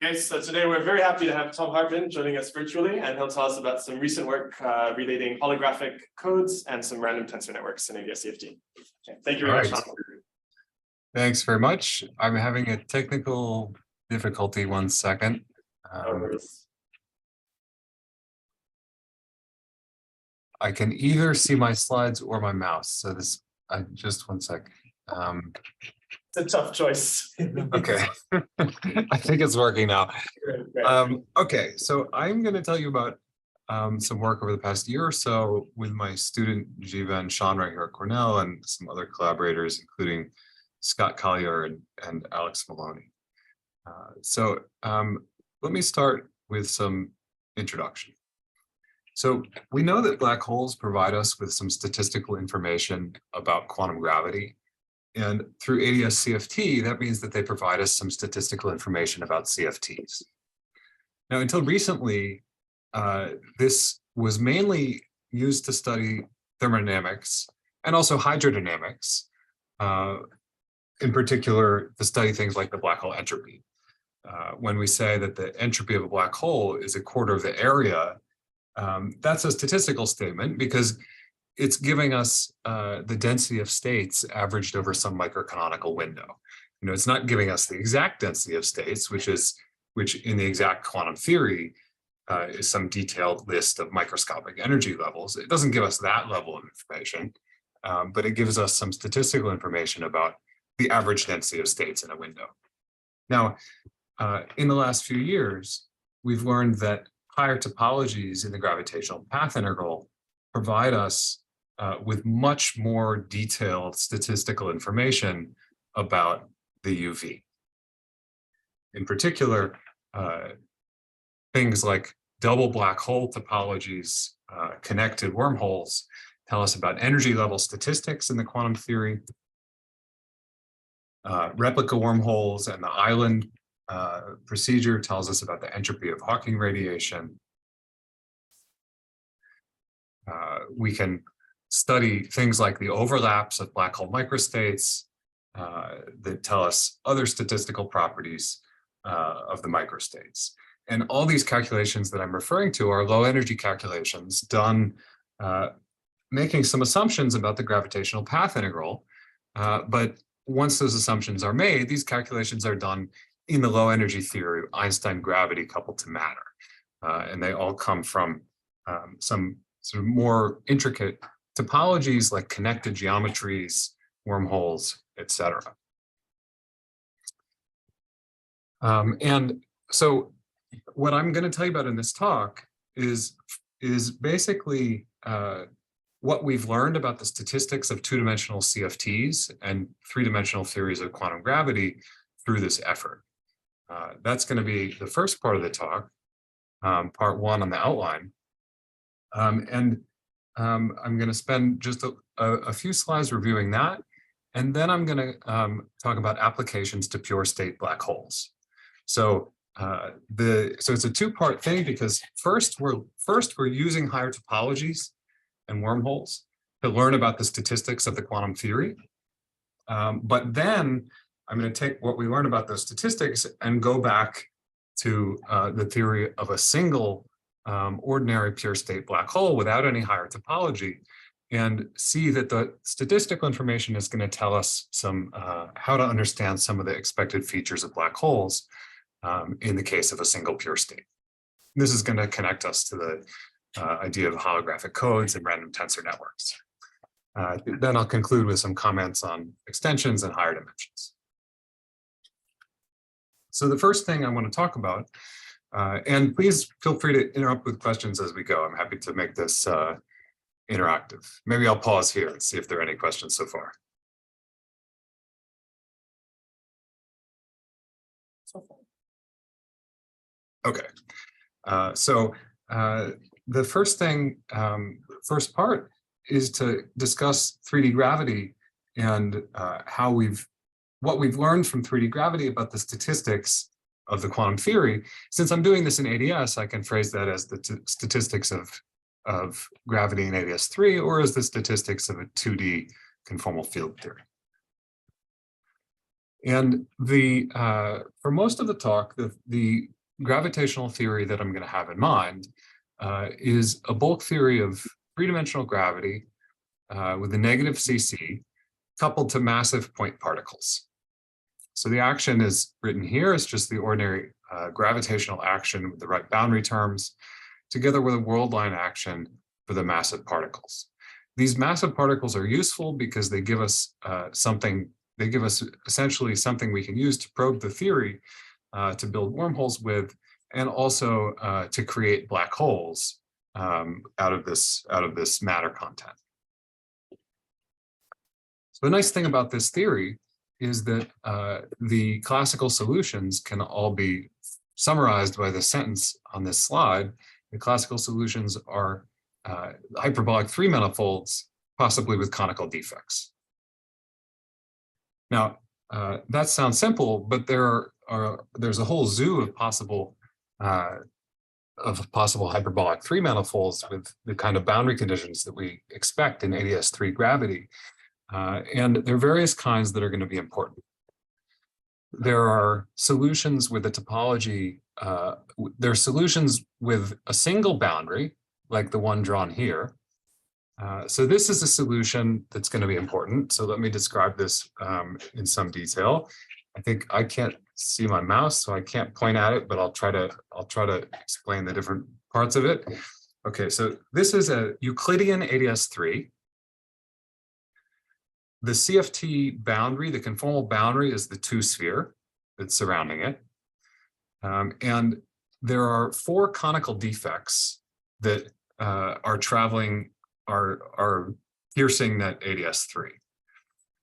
Okay, so today we're very happy to have Tom Hartman joining us virtually, and he'll tell us about some recent work relating holographic codes and some random tensor networks in ADS CFT. Okay, thank you very much, Tom. Thanks very much. I'm having a technical difficulty. 1 second. I can either see my slides or my mouse. So this, just 1 sec. It's a tough choice. Okay, I think it's working now. Great. Okay, so I'm going to tell you about some work over the past year or so with my student Jiva and Sean right here at Cornell, and some other collaborators, including Scott Collier and Alex Maloney. Let me start with some introduction. So we know that black holes provide us with some statistical information about quantum gravity. And through ADS CFT, that means that they provide us some statistical information about CFTs. Now, until recently, this was mainly used to study thermodynamics and also hydrodynamics, in particular, to study things like the black hole entropy. When we say that the entropy of a black hole is a quarter of the area, that's a statistical statement because it's giving us the density of states averaged over some microcanonical window. You know, it's not giving us the exact density of states, which in the exact quantum theory is some detailed list of microscopic energy levels. It doesn't give us that level of information, but it gives us some statistical information about the average density of states in a window. Now, in the last few years, we've learned that higher topologies in the gravitational path integral provide us with much more detailed statistical information about the UV. In particular, things like double black hole topologies, connected wormholes, tell us about energy level statistics in the quantum theory. Replica wormholes and the island procedure tells us about the entropy of Hawking radiation. We can study things like the overlaps of black hole microstates that tell us other statistical properties of the microstates. And all these calculations that I'm referring to are low energy calculations done making some assumptions about the gravitational path integral. But once those assumptions are made, these calculations are done in the low energy theory of Einstein gravity coupled to matter. And they all come from some sort of more intricate topologies like connected geometries, wormholes, etc. And so what I'm going to tell you about in this talk is basically what we've learned about the statistics of two-dimensional CFTs and three-dimensional theories of quantum gravity through this effort. That's going to be the first part of the talk, part one on the outline. I'm going to spend just a few slides reviewing that, and then I'm going to talk about applications to pure state black holes. So it's a two-part thing because first we're using higher topologies and wormholes to learn about the statistics of the quantum theory. But then I'm going to take what we learn about those statistics and go back to the theory of a single ordinary pure state black hole without any higher topology, and see that the statistical information is going to tell us some how to understand some of the expected features of black holes in the case of a single pure state. This is going to connect us to the idea of holographic codes and random tensor networks. Then I'll conclude with some comments on extensions and higher dimensions. So the first thing I want to talk about, and please feel free to interrupt with questions as we go. I'm happy to make this interactive. Maybe I'll pause here and see if there are any questions so far. Okay, the first thing, first part is to discuss 3D gravity and what we've learned from 3D gravity about the statistics of the quantum theory. Since I'm doing this in ADS, I can phrase that as the statistics of gravity in ADS3 or as the statistics of a 2D conformal field theory. And for most of the talk, the gravitational theory that I'm going to have in mind is a bulk theory of three-dimensional gravity with a negative CC coupled to massive point particles. So the action is written here. It's just the ordinary gravitational action with the right boundary terms, together with a world line action for the massive particles. These massive particles are useful because they give us essentially something we can use to probe the theory, to build wormholes with, and also to create black holes out of this matter content. So the nice thing about this theory is that the classical solutions can all be summarized by the sentence on this slide. The classical solutions are hyperbolic three manifolds, possibly with conical defects. Now, that sounds simple, but there's a whole zoo of possible hyperbolic three manifolds with the kind of boundary conditions that we expect in ADS-3 gravity. And there are various kinds that are going to be important. There are solutions with a topology, there are solutions with a single boundary, like the one drawn here. So this is a solution that's going to be important. So let me describe this in some detail. I think I can't see my mouse, so I can't point at it, but I'll try to explain the different parts of it. Okay, so this is a Euclidean ADS-3. The CFT boundary, the conformal boundary, is the two-sphere that's surrounding it. And there are four conical defects that are piercing that ADS-3.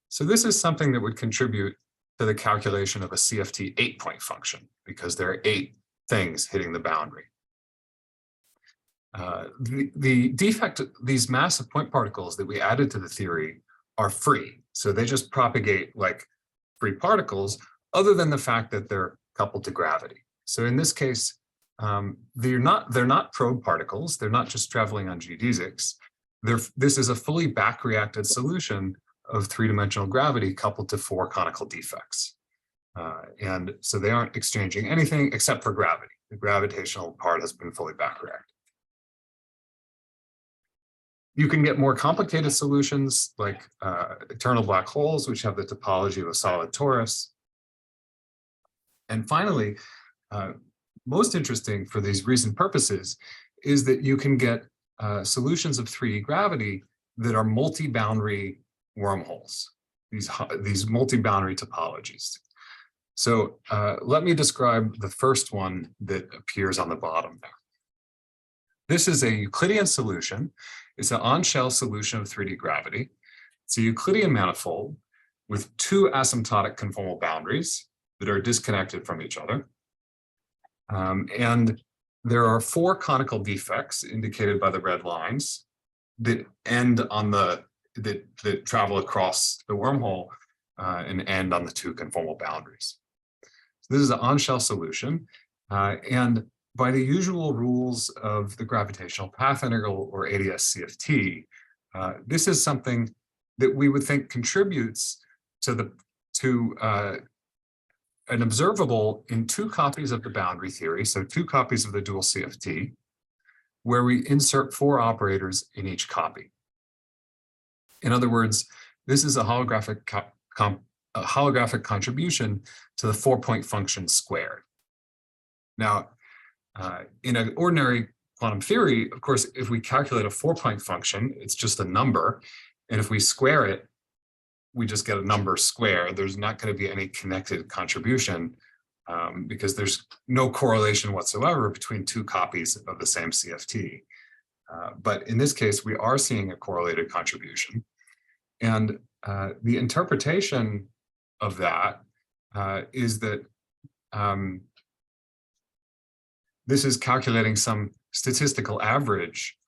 So this is something that would contribute to the calculation of a CFT 8-point function, because there are 8 things hitting the boundary. The defect, these massive point particles that we added to the theory are free. So they just propagate like free particles, other than the fact that they're coupled to gravity. So in this case, they're not probe particles. They're not just traveling on geodesics. This is a fully back-reacted solution of three-dimensional gravity coupled to 4 conical defects. And so they aren't exchanging anything except for gravity. The gravitational part has been fully back-reacted. You can get more complicated solutions like eternal black holes, which have the topology of a solid torus. And finally, most interesting for these recent purposes is that you can get solutions of 3D gravity that are multi-boundary wormholes, these multi-boundary topologies. So let me describe the first one that appears on the bottom there. This is a Euclidean solution. It's an on-shell solution of 3D gravity. It's a Euclidean manifold with 2 asymptotic conformal boundaries that are disconnected from each other. And there are 4 conical defects indicated by the red lines that end on that travel across the wormhole and end on the 2 conformal boundaries. So this is an on-shell solution. And by the usual rules of the gravitational path integral, or ADS-CFT, this is something that we would think contributes to an observable in 2 copies of the boundary theory, so 2 copies of the dual CFT, where we insert 4 operators in each copy. In other words, this is a holographic contribution to the 4-point function squared. Now, in an ordinary quantum theory, of course, if we calculate a 4-point function, it's just a number. And if we square it, we just get a number square. There's not going to be any connected contribution because there's no correlation whatsoever between 2 copies of the same CFT. But in this case, we are seeing a correlated contribution. And the interpretation of that is that this is calculating some statistical average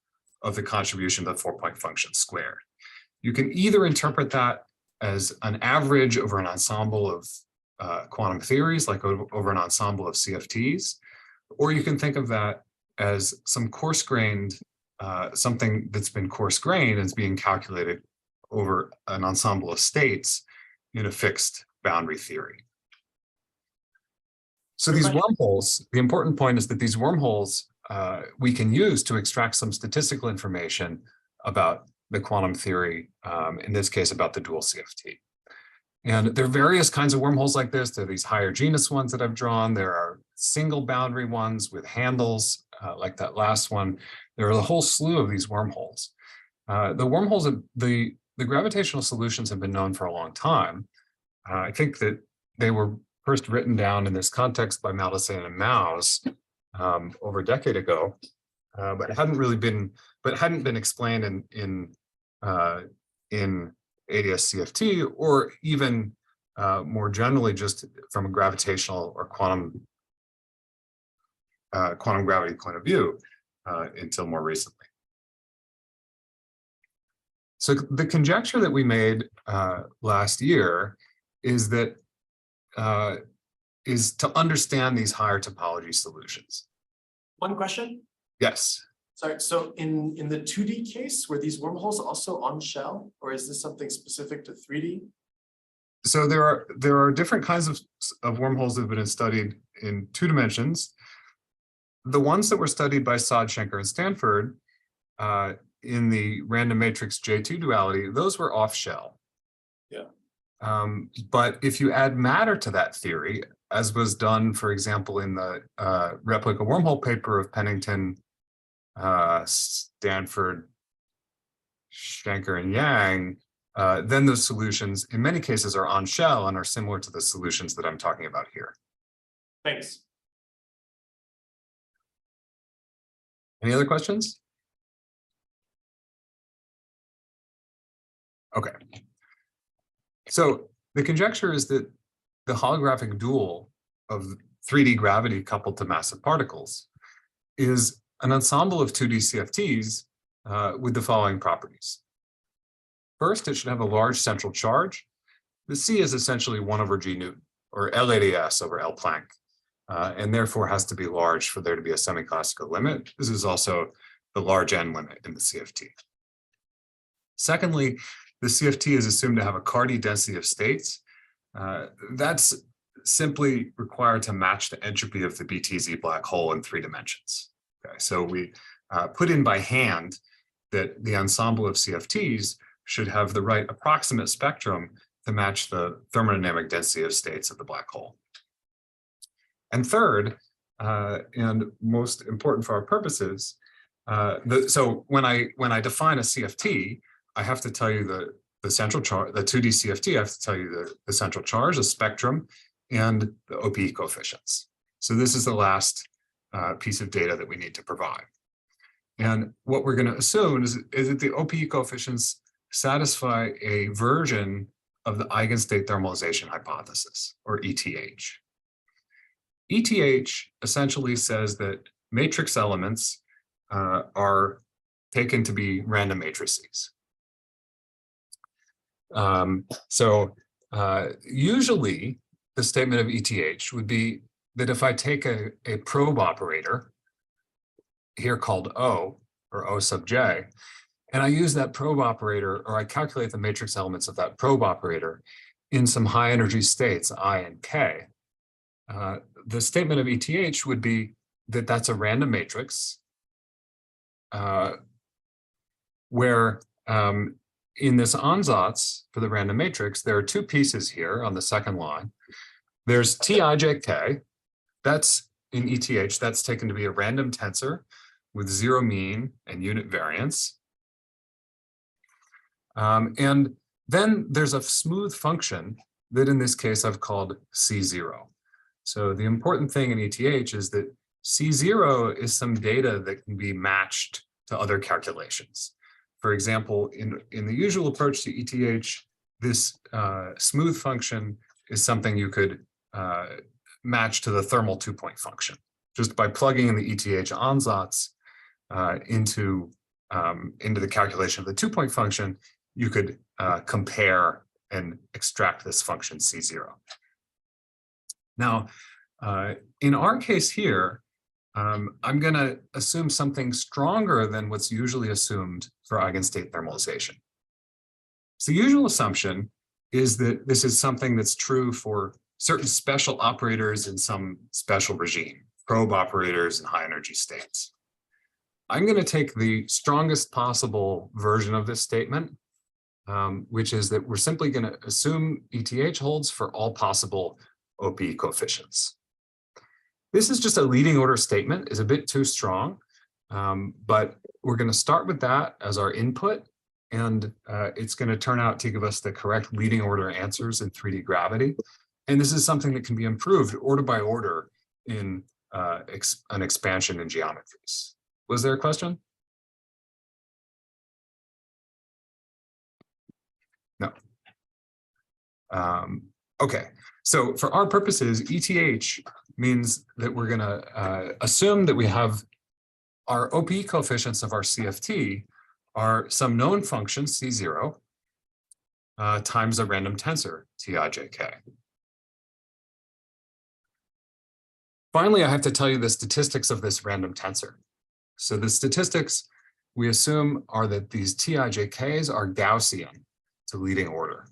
of the contribution of the 4-point function squared. You can either interpret that as an average over an ensemble of quantum theories, like over an ensemble of CFTs, or you can think of that as some coarse-grained, something that's been coarse-grained and is being calculated over an ensemble of states in a fixed boundary theory. So these wormholes, the important point is that these wormholes we can use to extract some statistical information about the quantum theory, in this case about the dual CFT. And there are various kinds of wormholes like this. There are these higher genus ones that I've drawn. There are single boundary ones with handles, like that last one. There are a whole slew of these wormholes. The wormholes, the gravitational solutions have been known for a long time. I think that they were first written down in this context by Maldeson and Maus over a decade ago, but hadn't been explained in ADS CFT, or even more generally just from a gravitational or quantum gravity point of view until more recently. So the conjecture that we made last year is that is to understand these higher topology solutions. One question. Yes. Sorry, so in the 2D case, were these wormholes also on shell, or is this something specific to 3D? So there are different kinds of wormholes that have been studied in 2 dimensions. The ones that were studied by Saad, Schenker, and Stanford in the random matrix J2 duality, those were off shell. Yeah. But if you add matter to that theory, as was done, for example, in the replica wormhole paper of Pennington, Stanford, Schenker, and Yang, then those solutions in many cases are on shell and are similar to the solutions that I'm talking about here. Thanks. Any other questions? Okay. So the conjecture is that the holographic dual of 3D gravity coupled to massive particles is an ensemble of 2D CFTs with the following properties. First, it should have a large central charge. The C is essentially 1 over G Newton, or LADS over L Planck, and therefore has to be large for there to be a semi-classical limit. This is also the large N limit in the CFT. Secondly, the CFT is assumed to have a Cardy density of states. That's simply required to match the entropy of the BTZ black hole in 3 dimensions. Okay, so we put in by hand that the ensemble of CFTs should have the right approximate spectrum to match the thermodynamic density of states of the black hole. And third, and most important for our purposes, so when I define a CFT, I have to tell you the central charge, the 2D CFT, I have to tell you the central charge, the spectrum, and the OPE coefficients. So this is the last piece of data that we need to provide. And what we're going to assume is that the OPE coefficients satisfy a version of the eigenstate thermalization hypothesis, or ETH. ETH essentially says that matrix elements are taken to be random matrices. Usually the statement of ETH would be that if I take a probe operator, here called O, or O sub j, and I use that probe operator, or I calculate the matrix elements of that probe operator in some high energy states, I and K, the statement of ETH would be that that's a random matrix where in this ansatz for the random matrix, there are 2 pieces here on the second line. There's Tijk, that's in ETH, that's taken to be a random tensor with 0 mean and unit variance. And then there's a smooth function that in this case I've called C0. So the important thing in ETH is that C0 is some data that can be matched to other calculations. For example, in the usual approach to ETH, this smooth function is something you could match to the thermal 2-point function. Just by plugging in the ETH ansatz into the calculation of the 2-point function, you could compare and extract this function C0. Now, in our case here, I'm going to assume something stronger than what's usually assumed for eigenstate thermalization. So the usual assumption is that this is something that's true for certain special operators in some special regime, probe operators in high energy states. I'm going to take the strongest possible version of this statement, which is that we're simply going to assume ETH holds for all possible OP coefficients. This is just a leading order statement, is a bit too strong, but we're going to start with that as our input, and it's going to turn out to give us the correct leading order answers in 3D gravity. And this is something that can be improved order by order in an expansion in geometries. Was there a question? No. Okay, so for our purposes, ETH means that we're going to assume that we have our OP coefficients of our CFT are some known function, C0, times a random tensor, Tijk. Finally, I have to tell you the statistics of this random tensor. So the statistics we assume are that these Tijks are Gaussian to leading order.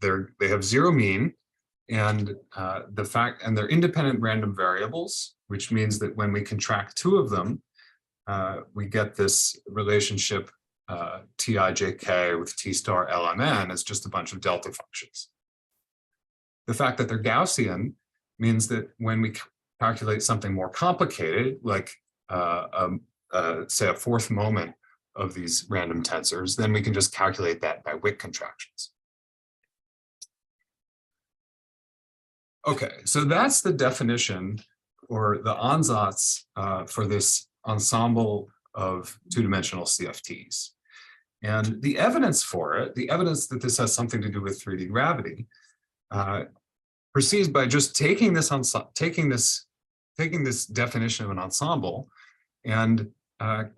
They have zero mean, and they're independent random variables, which means that when we contract two of them, we get this relationship Tijk with T star LMN as just a bunch of delta functions. The fact that they're Gaussian means that when we calculate something more complicated, like say a fourth moment of these random tensors, then we can just calculate that by Wick contractions. Okay, so that's the definition or the ansatz for this ensemble of two-dimensional CFTs. And the evidence for it, the evidence that this has something to do with 3D gravity, proceeds by just taking this definition of an ensemble and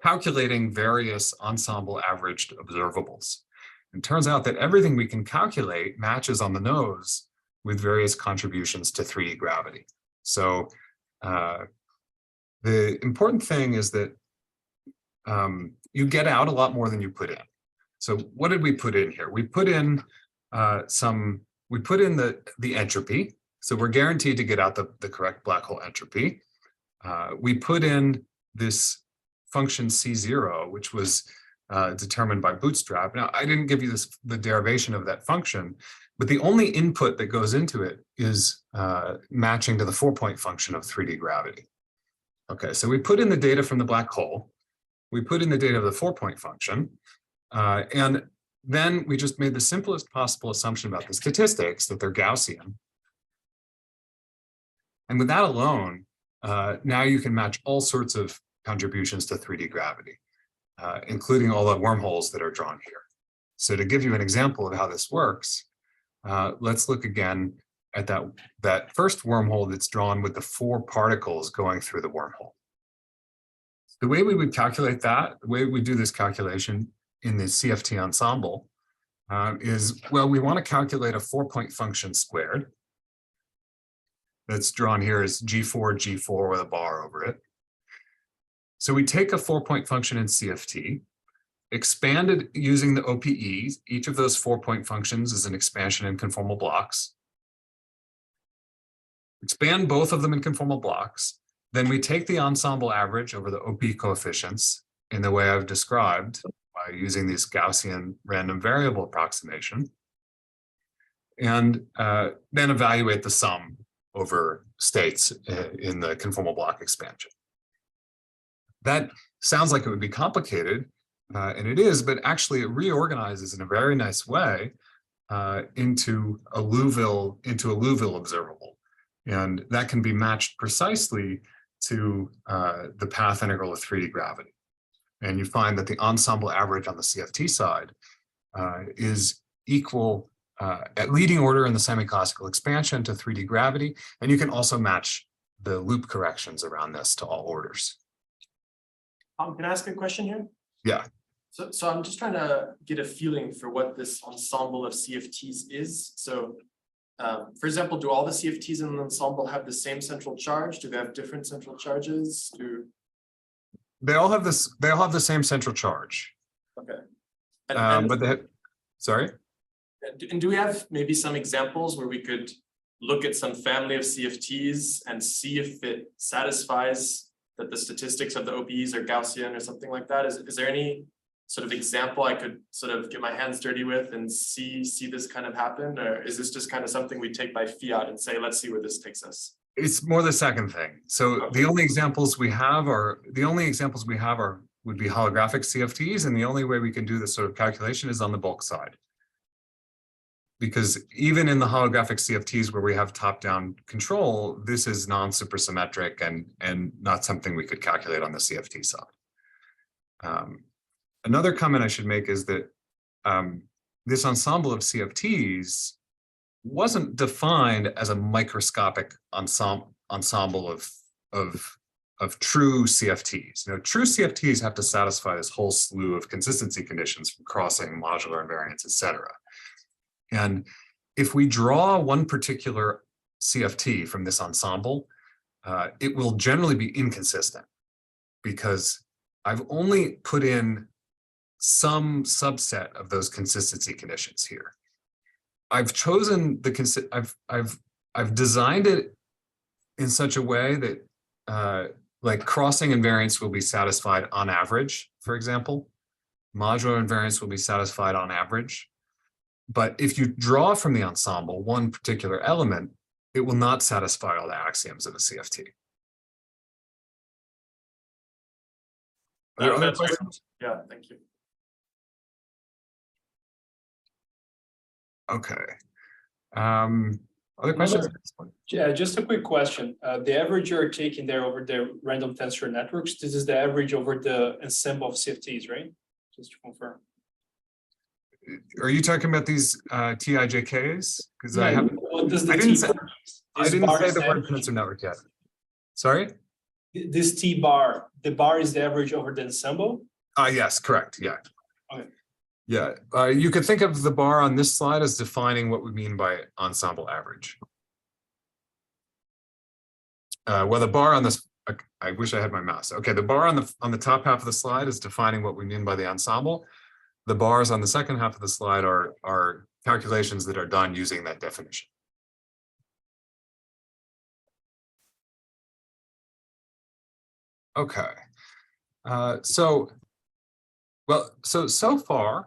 calculating various ensemble averaged observables. It turns out that everything we can calculate matches on the nose with various contributions to 3D gravity. So the important thing is that you get out a lot more than you put in. So what did we put in here? We put in the entropy. So we're guaranteed to get out the correct black hole entropy. We put in this function C0, which was determined by Bootstrap. Now, I didn't give you the derivation of that function, but the only input that goes into it is matching to the 4-point function of 3D gravity. Okay, so we put in the data from the black hole. We put in the data of the 4-point function. And then we just made the simplest possible assumption about the statistics, that they're Gaussian. And with that alone, now you can match all sorts of contributions to 3D gravity, including all the wormholes that are drawn here. So to give you an example of how this works, let's look again at that first wormhole that's drawn with the 4 particles going through the wormhole. The way we would calculate that, the way we do this calculation in the CFT ensemble is, well, we want to calculate a 4-point function squared. That's drawn here as G4 with a bar over it. So we take a 4-point function in CFT, expand it using the OPEs. Each of those 4-point functions is an expansion in conformal blocks. Expand both of them in conformal blocks. Then we take the ensemble average over the OP coefficients in the way I've described by using this Gaussian random variable approximation, and then evaluate the sum over states in the conformal block expansion. That sounds like it would be complicated, and it is, but actually it reorganizes in a very nice way into a Liouville observable. And that can be matched precisely to the path integral of 3D gravity. And you find that the ensemble average on the CFT side is equal at leading order in the semi-classical expansion to 3D gravity. And you can also match the loop corrections around this to all orders. Can I ask a question here? Yeah. So I'm just trying to get a feeling for what this ensemble of CFTs is. So for example, do all the CFTs in an ensemble have the same central charge? Do they have different central charges? They all have this. They all have the same central charge. Okay. But they have, sorry. And do we have maybe some examples where we could look at some family of CFTs and see if it satisfies that the statistics of the OPEs are Gaussian or something like that? Is there any sort of example I could sort of get my hands dirty with and see this kind of happen? Or is this just kind of something we take by fiat and say, let's see where this takes us? It's more the second thing. So the only examples we have would be holographic CFTs, and the only way we can do this sort of calculation is on the bulk side. Because even in the holographic CFTs where we have top-down control, this is non-supersymmetric and not something we could calculate on the CFT side. Another comment I should make is that this ensemble of CFTs wasn't defined as a microscopic ensemble of true CFTs. You know, true CFTs have to satisfy this whole slew of consistency conditions from crossing, modular invariance, etc. And if we draw one particular CFT from this ensemble, it will generally be inconsistent because I've only put in some subset of those consistency conditions here. I've chosen I've designed it in such a way that like crossing invariance will be satisfied on average, for example. Modular invariance will be satisfied on average. But if you draw from the ensemble one particular element, it will not satisfy all the axioms of a CFT. Are there other questions? Yeah, thank you. Okay. Other questions? Yeah, just a quick question. The average you're taking there over the random tensor networks, this is the average over the ensemble of CFTs, right? Just to confirm. Are you talking about these TIJKs? Because Yeah, I haven't. what does the I didn't say the word average? tensor network yet. Sorry? This T bar, the bar is the average over the ensemble? Yes, correct. Yeah. Okay. Yeah. You could think of the bar on this slide as defining what we mean by ensemble average. Well, the bar on this, I wish I had my mouse. Okay, the bar on the top half of the slide is defining what we mean by the ensemble. The bars on the second half of the slide are calculations that are done using that definition. Okay. So far,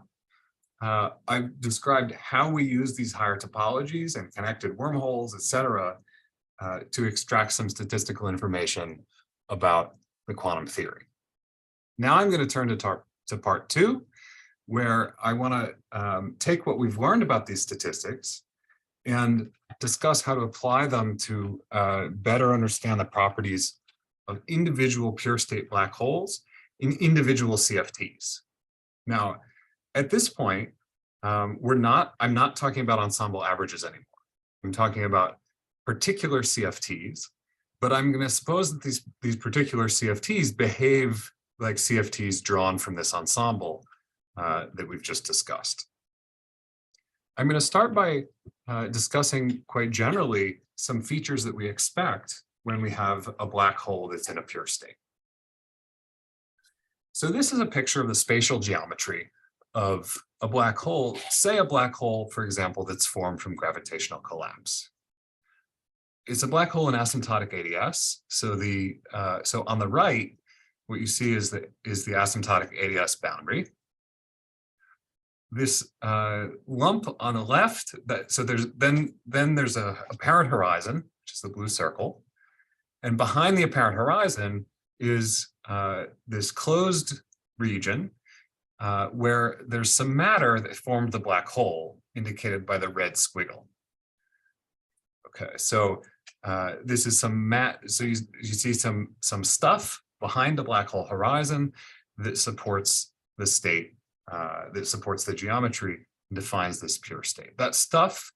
I've described how we use these higher topologies and connected wormholes, etc., to extract some statistical information about the quantum theory. Now I'm going to turn to part 2, where I want to take what we've learned about these statistics and discuss how to apply them to better understand the properties of individual pure state black holes in individual CFTs. Now, at this point, I'm not talking about ensemble averages anymore. I'm talking about particular CFTs, but I'm going to suppose that these particular CFTs behave like CFTs drawn from this ensemble that we've just discussed. I'm going to start by discussing quite generally some features that we expect when we have a black hole that's in a pure state. So this is a picture of the spatial geometry of a black hole, say a black hole, for example, that's formed from gravitational collapse. It's a black hole in asymptotic ADS. So on the right, what you see is the asymptotic ADS boundary. This lump on the left, there's a apparent horizon, which is the blue circle, and behind the apparent horizon is this closed region where there's some matter that formed the black hole, indicated by the red squiggle. Okay, so this is some so you see some stuff behind the black hole horizon that supports the state, that supports the geometry and defines this pure state. That stuff,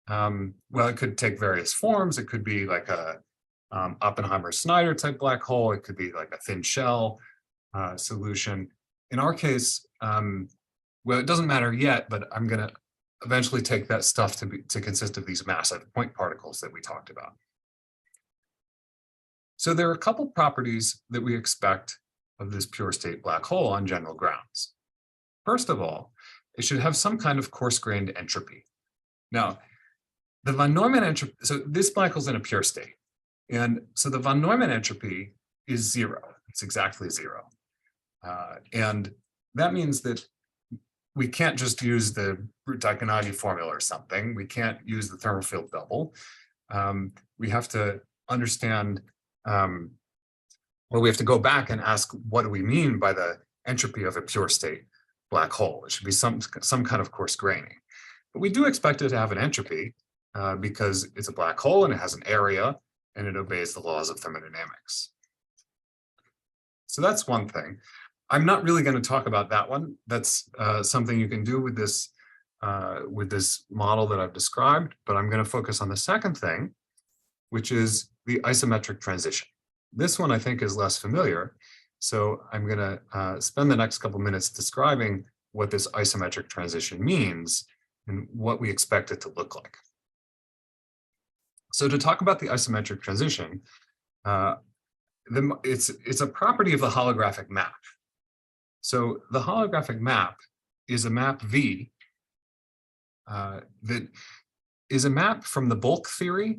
well, it could take various forms. It could be like a Oppenheimer-Snyder type black hole. It could be like a thin shell solution. In our case, well, it doesn't matter yet, but I'm going to eventually take that stuff to consist of these massive point particles that we talked about. So there are a couple properties that we expect of this pure state black hole on general grounds. First of all, it should have some kind of coarse-grained entropy. Now, the von Neumann entropy, so this black hole's in a pure state. And so the von Neumann entropy is 0. It's exactly 0. And that means that we can't just use the Brute-Diagonati formula or something. We can't use the thermal field double. We have to understand, we have to go back and ask, what do we mean by the entropy of a pure state black hole? It should be some kind of coarse graining. But we do expect it to have an entropy because it's a black hole and it has an area and it obeys the laws of thermodynamics. So that's one thing. I'm not really going to talk about that one. That's something you can do with this model that I've described, but I'm going to focus on the second thing, which is the isometric transition. This one I think is less familiar, so I'm going to spend the next couple minutes describing what this isometric transition means and what we expect it to look like. So to talk about the isometric transition, it's a property of the holographic map. So the holographic map is a map V that is a map from the bulk theory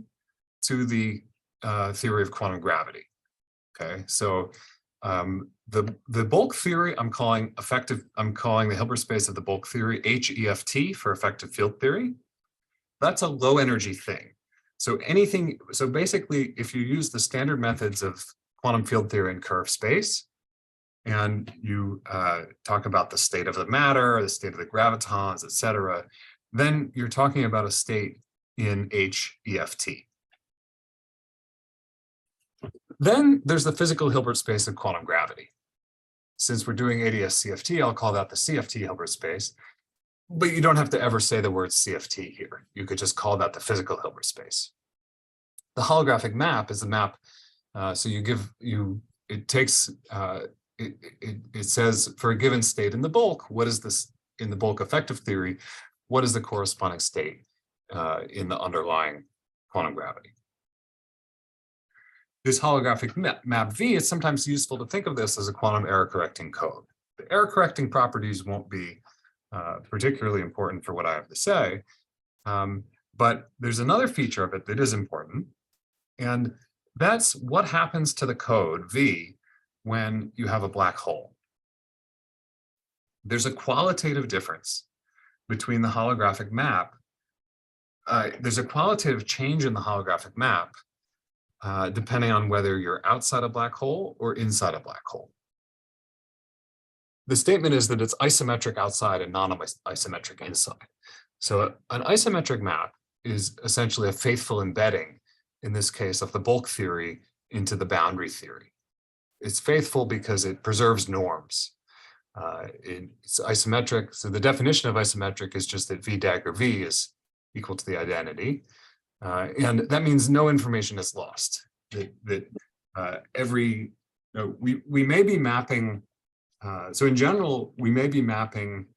to the theory of quantum gravity. Okay, so the bulk theory I'm calling the Hilbert space of the bulk theory HEFT for effective field theory. That's a low energy thing. So basically, if you use the standard methods of quantum field theory in curved space, and you talk about the state of the matter, the state of the gravitons, et cetera, then you're talking about a state in HEFT. Then there's the physical Hilbert space of quantum gravity. Since we're doing ADS CFT, I'll call that the CFT Hilbert space. But you don't have to ever say the word CFT here. You could just call that the physical Hilbert space. The holographic map is the map. So it says for a given state in the bulk, what is this in the bulk effective theory? What is the corresponding state in the underlying quantum gravity? This holographic map V, it's sometimes useful to think of this as a quantum error correcting code. The error correcting properties won't be particularly important for what I have to say, but there's another feature of it that is important, and that's what happens to the code V when you have a black hole. There's a qualitative difference between the holographic map. There's a qualitative change in the holographic map depending on whether you're outside a black hole or inside a black hole. The statement is that it's isometric outside and non-isometric inside. So an isometric map is essentially a faithful embedding, in this case, of the bulk theory into the boundary theory. It's faithful because it preserves norms. It's isometric. So the definition of isometric is just that V dagger V is equal to the identity. And that means no information is lost. We may be mapping, so in general, we may be mapping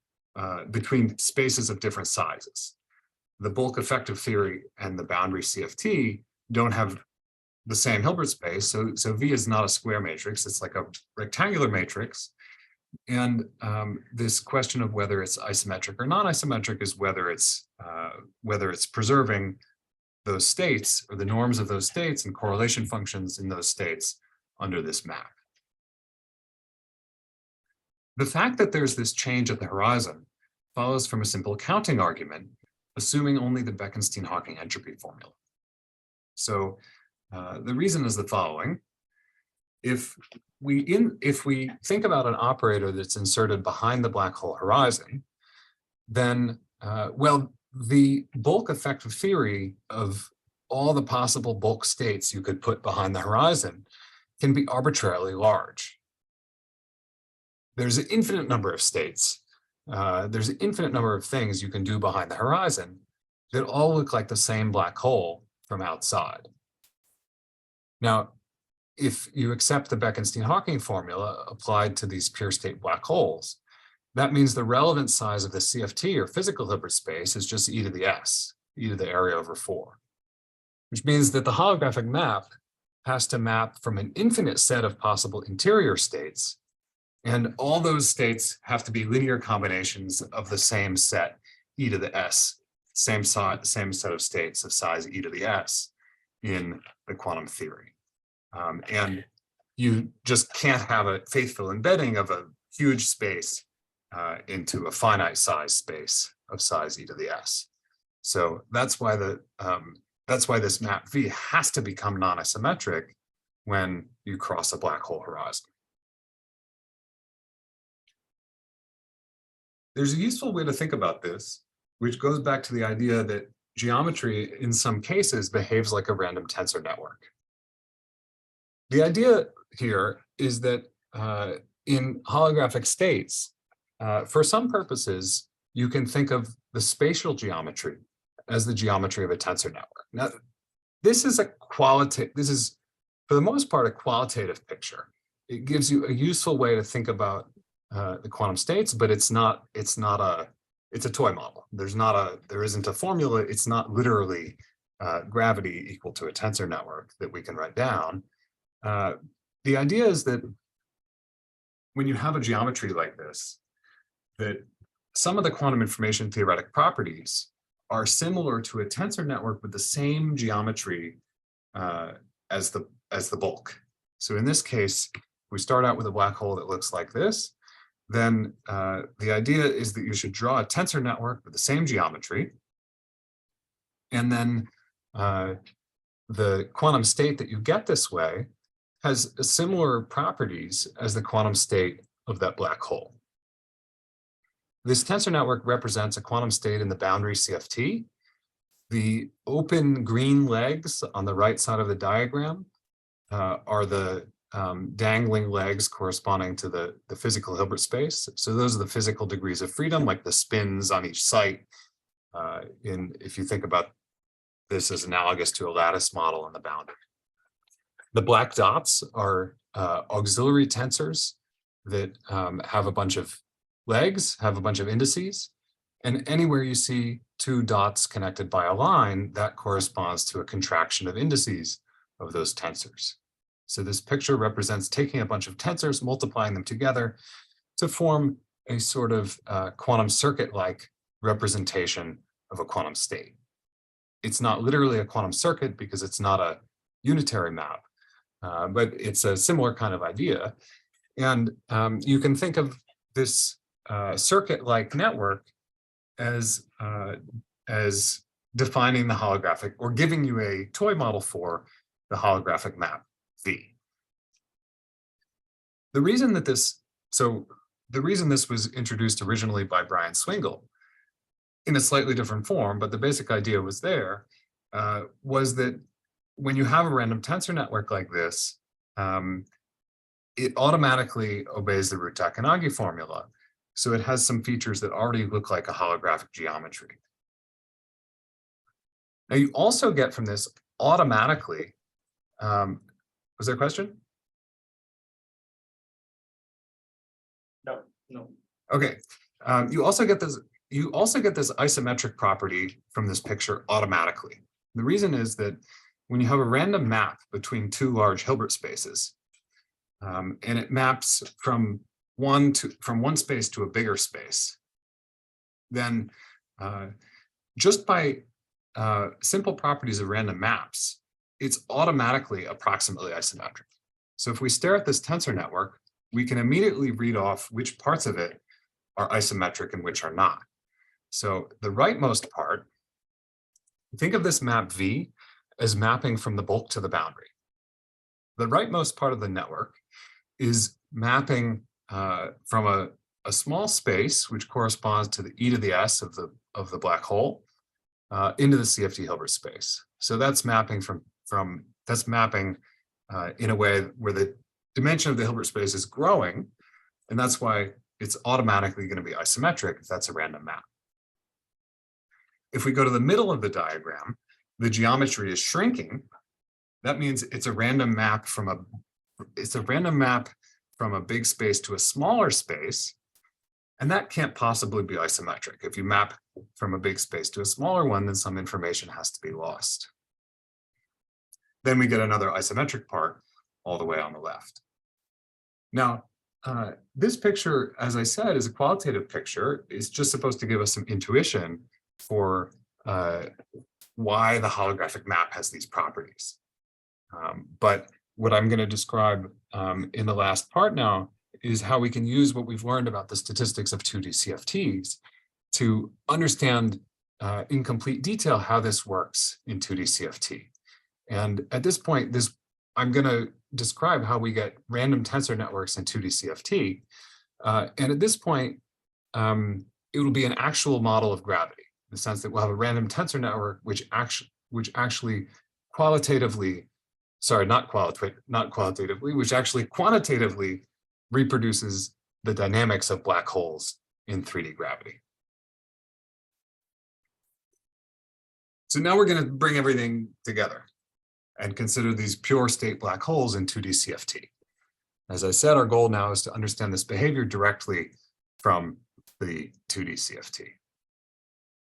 between spaces of different sizes. The bulk effective theory and the boundary CFT don't have the same Hilbert space, so V is not a square matrix, it's like a rectangular matrix. And this question of whether it's isometric or non-isometric is whether it's preserving those states or the norms of those states and correlation functions in those states under this map. The fact that there's this change at the horizon follows from a simple counting argument, assuming only the Bekenstein-Hawking entropy formula. So the reason is the following. If we think about an operator that's inserted behind the black hole horizon, then, the bulk effective theory of all the possible bulk states you could put behind the horizon can be arbitrarily large. There's an infinite number of states. There's an infinite number of things you can do behind the horizon that all look like the same black hole from outside. Now, if you accept the Bekenstein-Hawking formula applied to these pure state black holes, that means the relevant size of the CFT or physical Hilbert space is just e to the s, e to the area over 4, which means that the holographic map has to map from an infinite set of possible interior states, and all those states have to be linear combinations of the same set, e to the s same set of states of size e to the s in the quantum theory. And you just can't have a faithful embedding of a huge space into a finite size space of size e to the s. So that's why this map V has to become non-isometric when you cross a black hole horizon. There's a useful way to think about this, which goes back to the idea that geometry in some cases behaves like a random tensor network. The idea here is that in holographic states, for some purposes, you can think of the spatial geometry as the geometry of a tensor network. Now, this is for the most part a qualitative picture. It gives you a useful way to think about the quantum states, but it's a toy model. There isn't a formula. It's not literally gravity equal to a tensor network that we can write down. The idea is that when you have a geometry like this, that some of the quantum information theoretic properties are similar to a tensor network with the same geometry as the bulk. So in this case, we start out with a black hole that looks like this. Then the idea is that you should draw a tensor network with the same geometry. And then the quantum state that you get this way has similar properties as the quantum state of that black hole. This tensor network represents a quantum state in the boundary CFT. The open green legs on the right side of the diagram are the dangling legs corresponding to the physical Hilbert space. So those are the physical degrees of freedom, like the spins on each site. If you think about this as analogous to a lattice model on the boundary. The black dots are auxiliary tensors that have a bunch of legs, have a bunch of indices, and anywhere you see two dots connected by a line, that corresponds to a contraction of indices of those tensors. So this picture represents taking a bunch of tensors, multiplying them together to form a sort of quantum circuit-like representation of a quantum state. It's not literally a quantum circuit because it's not a unitary map, but it's a similar kind of idea. And you can think of this circuit-like network as defining the holographic, or giving you a toy model for the holographic map V. The reason this was introduced originally by Brian Swingle in a slightly different form, but the basic idea was there, was that when you have a random tensor network like this, it automatically obeys the root-Takanagi formula. So it has some features that already look like a holographic geometry. Now you also get from this automatically, was there a question? No. Okay. You also get this isometric property from this picture automatically. The reason is that when you have a random map between two large Hilbert spaces, and it maps from one space to a bigger space, then just by simple properties of random maps, it's automatically approximately isometric. So if we stare at this tensor network, we can immediately read off which parts of it are isometric and which are not. So the rightmost part, think of this map V as mapping from the bulk to the boundary. The rightmost part of the network is mapping from a small space, which corresponds to the e to the s of the black hole, into the CFT Hilbert space. So that's mapping in a way where the dimension of the Hilbert space is growing, and that's why it's automatically going to be isometric if that's a random map. If we go to the middle of the diagram, the geometry is shrinking. That means it's a random map from a big space to a smaller space, and that can't possibly be isometric. If you map from a big space to a smaller one, then some information has to be lost. Then we get another isometric part all the way on the left. Now, this picture, as I said, is a qualitative picture. It's just supposed to give us some intuition for why the holographic map has these properties. But what I'm going to describe in the last part now is how we can use what we've learned about the statistics of 2D CFTs to understand in complete detail how this works in 2D CFT. And at this point, I'm going to describe how we get random tensor networks in 2D CFT. And at this point, it will be an actual model of gravity, in the sense that we'll have a random tensor network which actually qualitatively, sorry, not qualitatively, which actually quantitatively reproduces the dynamics of black holes in 3D gravity. So now we're going to bring everything together and consider these pure state black holes in 2D CFT. As I said, our goal now is to understand this behavior directly from the 2D CFT.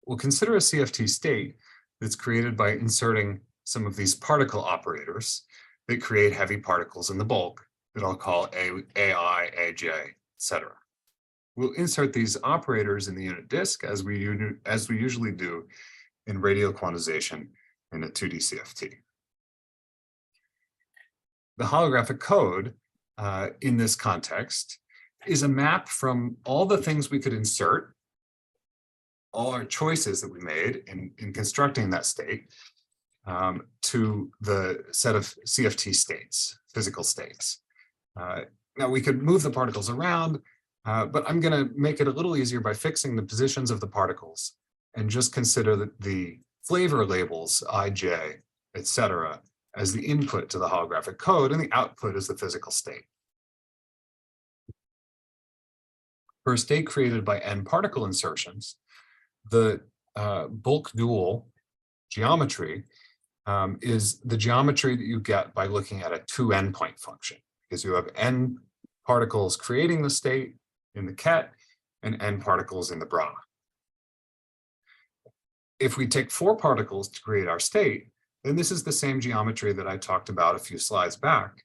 We'll consider a CFT state that's created by inserting some of these particle operators that create heavy particles in the bulk that I'll call AI, AJ, etc. We'll insert these operators in the unit disk as we usually do in radial quantization in a 2D CFT. The holographic code in this context is a map from all the things we could insert, all our choices that we made in constructing that state, to the set of CFT states, physical states. Now we could move the particles around, but I'm going to make it a little easier by fixing the positions of the particles and just consider the flavor labels, IJ, etc., as the input to the holographic code, and the output is the physical state. For a state created by n particle insertions, the bulk dual geometry is the geometry that you get by looking at a 2 endpoint function, because you have n particles creating the state in the ket and n particles in the bra. If we take 4 particles to create our state, then this is the same geometry that I talked about a few slides back.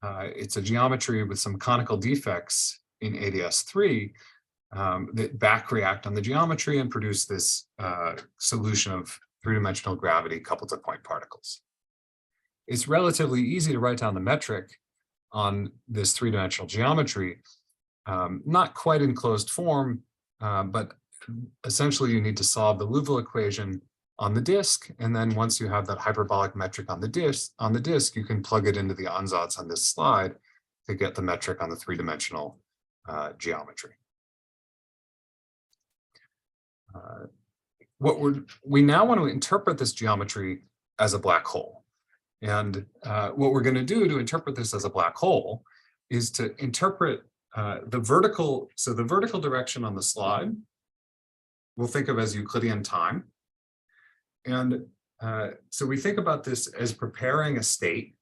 It's a geometry with some conical defects in ADS3 that back react on the geometry and produce this solution of 3-dimensional gravity coupled to point particles. It's relatively easy to write down the metric on this 3-dimensional geometry, not quite in closed form, but essentially you need to solve the Liouville equation on the disk, and then once you have that hyperbolic metric on the disk, you can plug it into the ansatz on this slide to get the metric on the 3-dimensional geometry. We now want to interpret this geometry as a black hole. And what we're going to do to interpret this as a black hole is to interpret the vertical direction on the slide, we'll think of as Euclidean time. And so we think about this as preparing a state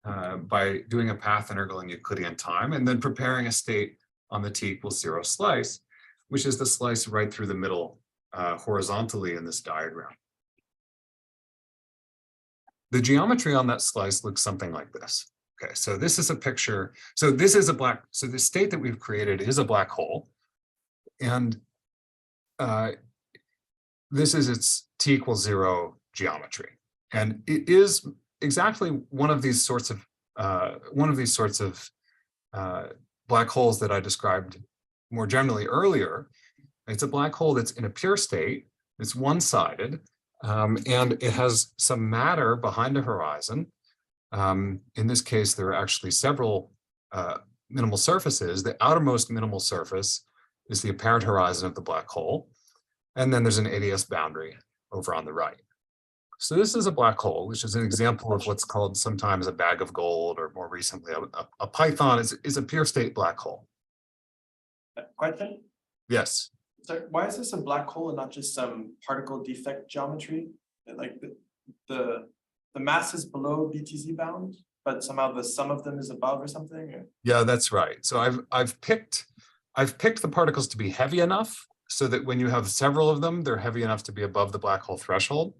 by doing a path integral in Euclidean time, and then preparing a state on the t=0 slice, which is the slice right through the middle horizontally in this diagram. The geometry on that slice looks something like this. Okay, so this is a picture. So this is so the state that we've created is a black hole. And this is its t=0 geometry. And it is exactly one of these sorts of black holes that I described more generally earlier. It's a black hole that's in a pure state, it's one-sided, and it has some matter behind the horizon. In this case, there are actually several minimal surfaces. The outermost minimal surface is the apparent horizon of the black hole. And then there's an ADS boundary over on the right. So this is a black hole, which is an example of what's called sometimes a bag of gold, or more recently, a python is a pure state black hole. Question? Yes. So why is this a black hole and not just some particle defect geometry? Like the mass is below BTZ bound, but somehow the sum of them is above or something? Or? Yeah, that's right. So I've picked the particles to be heavy enough so that when you have several of them, they're heavy enough to be above the black hole threshold.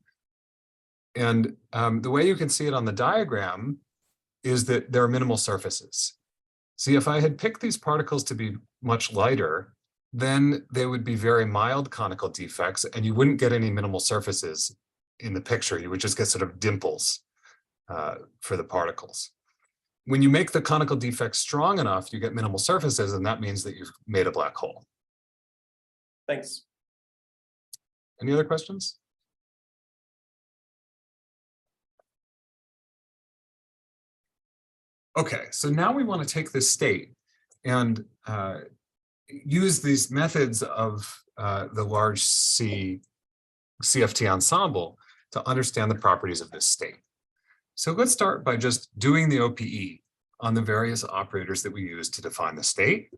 And the way you can see it on the diagram is that there are minimal surfaces. See, if I had picked these particles to be much lighter, then they would be very mild conical defects, and you wouldn't get any minimal surfaces in the picture. You would just get sort of dimples for the particles. When you make the conical defects strong enough, you get minimal surfaces, and that means that you've made a black hole. Thanks. Any other questions? Okay, so now we want to take this state and use these methods of the large C CFT ensemble to understand the properties of this state. So let's start by just doing the OPE on the various operators that we use to define the state.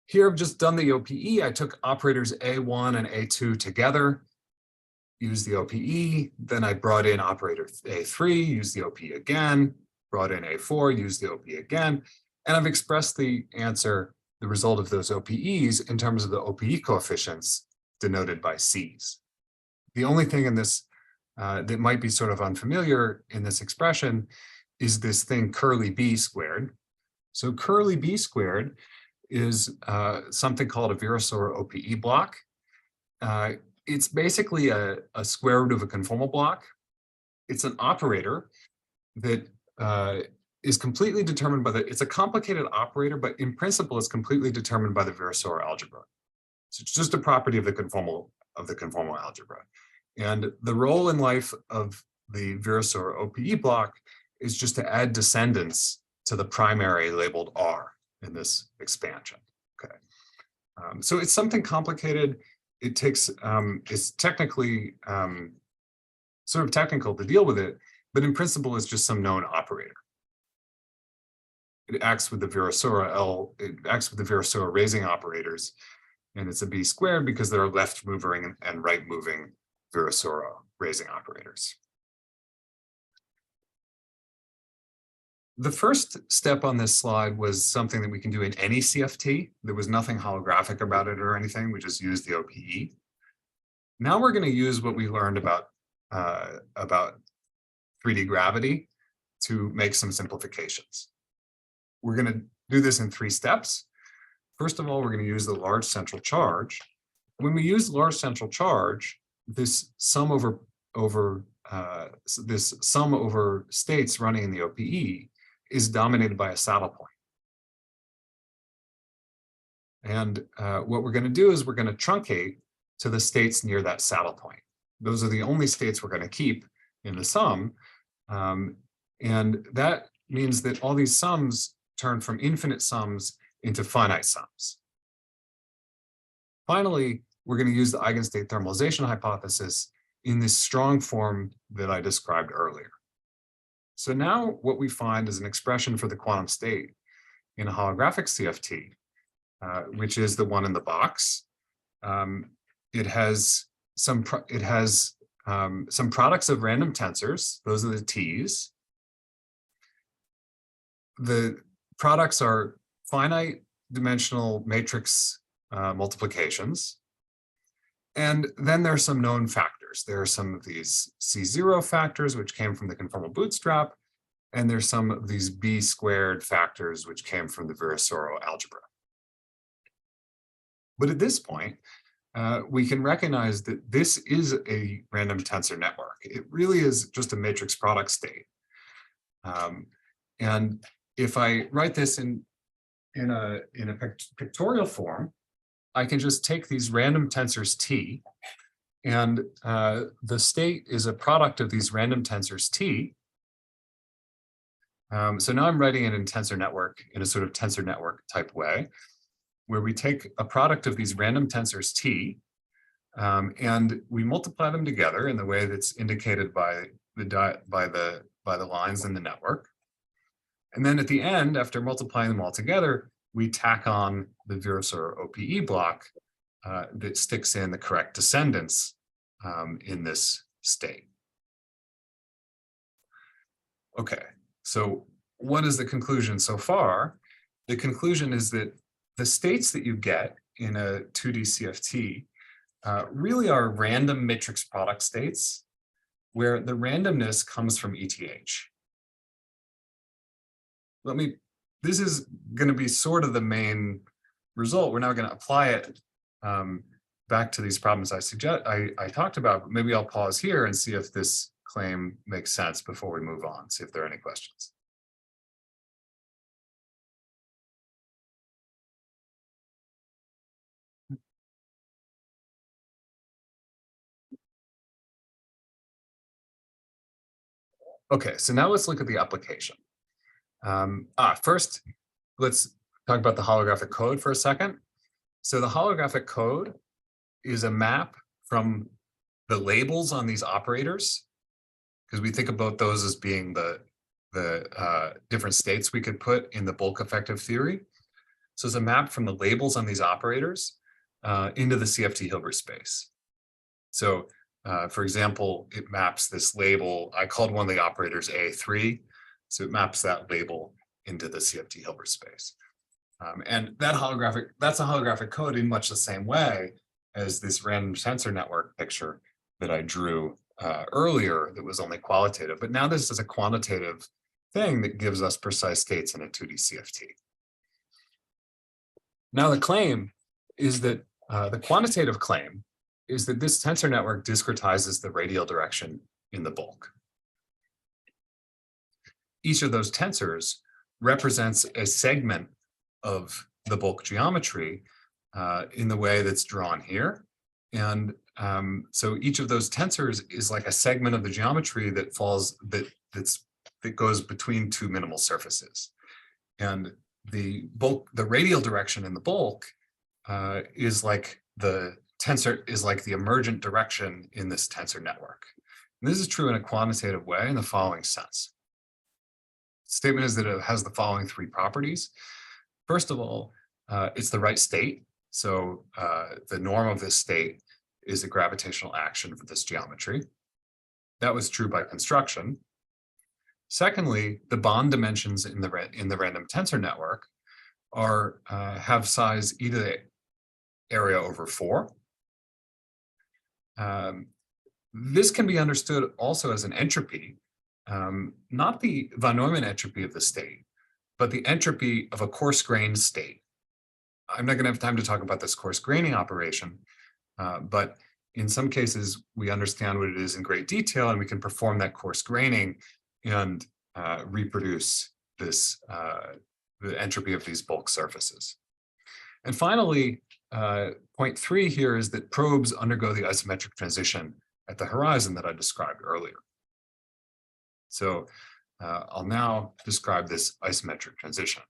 Here I've just done the OPE. I took operators A1 and A2 together, used the OPE, then I brought in operator A3, used the OPE again, brought in A4, used the OPE again, and I've expressed the answer, the result of those OPEs in terms of the OPE coefficients denoted by C's. The only thing in this that might be sort of unfamiliar in this expression is this thing curly B squared. So curly B squared is something called a Virasoro OPE block. It's basically a square root of a conformal block. It's an operator that is completely determined by it's a complicated operator, but in principle, it's completely determined by the Virasoro algebra. So it's just a property of the conformal algebra. And the role in life of the Virasoro OPE block is just to add descendants to the primary labeled R in this expansion. Okay, so it's something complicated. It takes it's technically sort of technical to deal with it, but in principle, it's just some known operator. It acts with the Virasoro it acts with the Virasoro raising operators, and it's a B squared because there are left moving and right moving Virasoro raising operators. The first step on this slide was something that we can do in any CFT. There was nothing holographic about it or anything. We just used the OPE. Now we're going to use what we learned about 3D gravity to make some simplifications. We're going to do this in 3 steps. First of all, we're going to use the large central charge. When we use large central charge, this sum over states running in the OPE is dominated by a saddle point. And what we're going to do is we're going to truncate to the states near that saddle point. Those are the only states we're going to keep in the sum. And that means that all these sums turn from infinite sums into finite sums. Finally, we're going to use the eigenstate thermalization hypothesis in this strong form that I described earlier. So now what we find is an expression for the quantum state in a holographic CFT, which is the one in the box. It has some products of random tensors. Those are the T's. The products are finite dimensional matrix multiplications. And then there are some known factors. There are some of these C0 factors, which came from the conformal bootstrap, and there's some of these B squared factors, which came from the Virasoro algebra. But at this point, we can recognize that this is a random tensor network. It really is just a matrix product state. And if I write this in a pictorial form, I can just take these random tensors T, and the state is a product of these random tensors T. So now I'm writing it in tensor network in a sort of tensor network type way, where we take a product of these random tensors T, and we multiply them together in the way that's indicated by the lines in the network. And then at the end, after multiplying them all together, we tack on the Virasoro OPE block that sticks in the correct descendants in this state. Okay, so what is the conclusion so far? The conclusion is that the states that you get in a 2D CFT really are random matrix product states where the randomness comes from ETH. Let me this is going to be sort of the main result. We're now going to apply it back to these problems I talked about. Maybe I'll pause here and see if this claim makes sense before we move on, see if there are any questions. Okay, so now let's look at the application. First, let's talk about the holographic code for a second. So the holographic code is a map from the labels on these operators, because we think about those as being the different states we could put in the bulk effective theory. So it's a map from the labels on these operators into the CFT Hilbert space. So for example, it maps this label. I called one of the operators A3. So it maps that label into the CFT Hilbert space. And that's a holographic code in much the same way as this random tensor network picture that I drew earlier that was only qualitative. But now this is a quantitative thing that gives us precise states in a 2D CFT. Now the claim is that the quantitative claim is that this tensor network discretizes the radial direction in the bulk. Each of those tensors represents a segment of the bulk geometry in the way that's drawn here. And so each of those tensors is like a segment of the geometry that that goes between two minimal surfaces. And the radial direction in the bulk is like the tensor is like the emergent direction in this tensor network. And this is true in a quantitative way in the following sense. The statement is that it has the following three properties. First of all, it's the right state. So the norm of this state is a gravitational action for this geometry. That was true by construction. Secondly, the bond dimensions in the random tensor network have size e to the area over 4. This can be understood also as an entropy, not the von Neumann entropy of the state, but the entropy of a coarse-grained state. I'm not going to have time to talk about this coarse graining operation, but in some cases, we understand what it is in great detail, and we can perform that coarse graining and reproduce this the entropy of these bulk surfaces. And finally, point 3 here is that probes undergo the isometric transition at the horizon that I described earlier. So I'll now describe this isometric transition.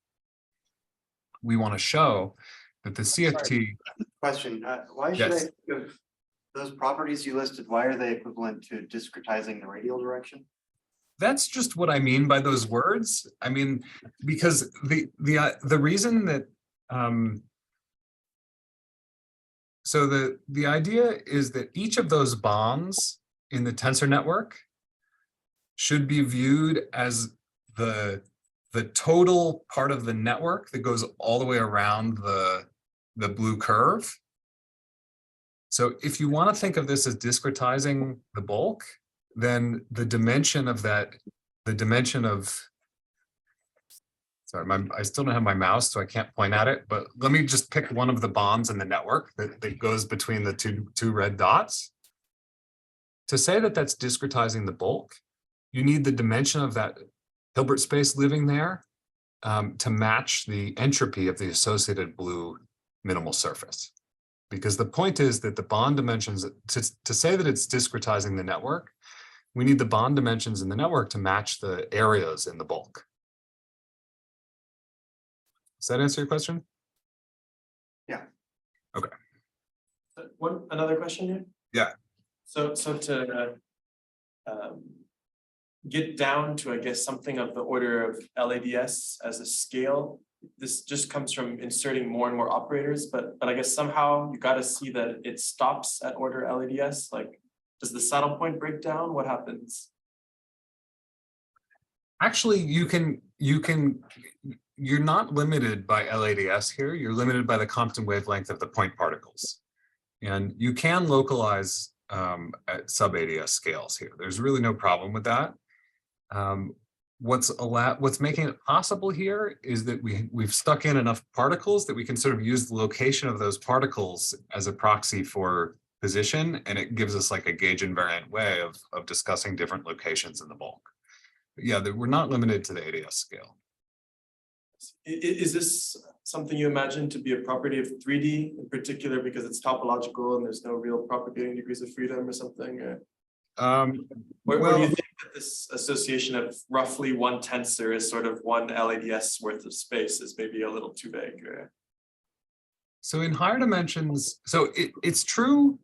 We want to show that the CFT... Question, why should Yes. I think of those properties you listed, why are they equivalent to discretizing the radial direction? That's just what I mean by those words. I mean, because the reason that so the idea is that each of those bonds in the tensor network should be viewed as the total part of the network that goes all the way around the blue curve. So if you want to think of this as discretizing the bulk, then the dimension of that, sorry, I still don't have my mouse, so I can't point at it, but let me just pick one of the bonds in the network that goes between the two red dots. To say that that's discretizing the bulk, you need the dimension of that Hilbert space living there to match the entropy of the associated blue minimal surface. Because the point is that the bond dimensions, to say that it's discretizing the network, we need the bond dimensions in the network to match the areas in the bulk. Does that answer your question? Yeah. Okay. Another question here? Yeah. So to get down to, I guess, something of the order of LADS as a scale, this just comes from inserting more and more operators, but I guess somehow you got to see that it stops at order LADS. Like, does the saddle point break down? What happens? Actually, you're not limited by LADS here. You're limited by the Compton wavelength of the point particles. And you can localize at sub-ADS scales here. There's really no problem with that. what's making it possible here is that we've stuck in enough particles that we can sort of use the location of those particles as a proxy for position, and it gives us like a gauge invariant way of discussing different locations in the bulk. But yeah, we're not limited to the ADS scale. Is this something you imagine to be a property of 3D in particular because it's topological and there's no real propagating degrees of freedom or something? Or do you think that this association of roughly one tensor is sort of one LADS worth of space is maybe a little too vague? Or... So in higher dimensions, so it's true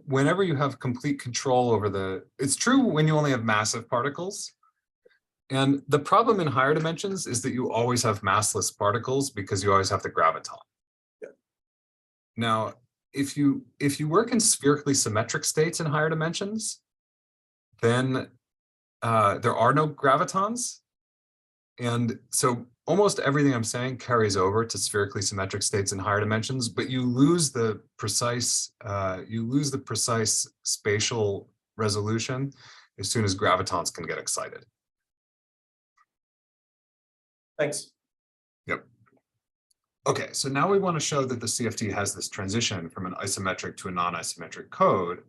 whenever you have complete control over it's true when you only have massive particles. And the problem in higher dimensions is that you always have massless particles because you always have the graviton. Yeah. Now, if you work in spherically symmetric states in higher dimensions, then there are no gravitons. And so almost everything I'm saying carries over to spherically symmetric states in higher dimensions, but you lose the precise spatial resolution as soon as gravitons can get excited. Thanks. Yep. Okay, so now we want to show that the CFT has this transition from an isometric to a non-isometric code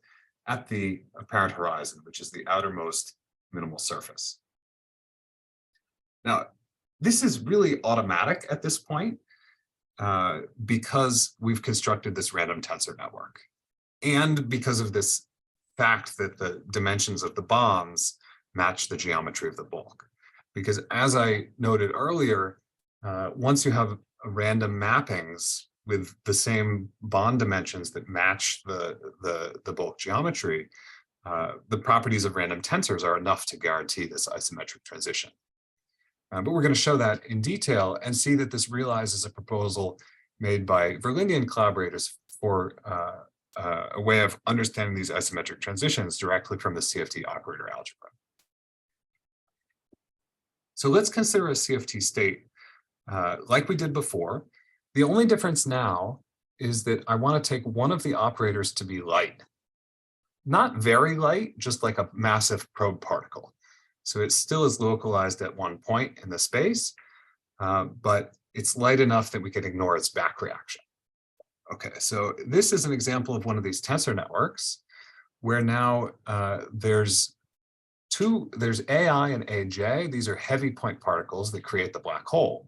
at the apparent horizon, which is the outermost minimal surface. Now, this is really automatic at this point because we've constructed this random tensor network, and because of this fact that the dimensions of the bonds match the geometry of the bulk. Because as I noted earlier, once you have random mappings with the same bond dimensions that match the bulk geometry, the properties of random tensors are enough to guarantee this isometric transition. But we're going to show that in detail and see that this realizes a proposal made by Verlindian collaborators for a way of understanding these isometric transitions directly from the CFT operator algebra. So let's consider a CFT state like we did before. The only difference now is that I want to take one of the operators to be light. Not very light, just like a massive probe particle. So it still is localized at one point in the space, but it's light enough that we can ignore its back reaction. Okay, so this is an example of one of these tensor networks where now there's AI and AJ. These are heavy point particles that create the black hole.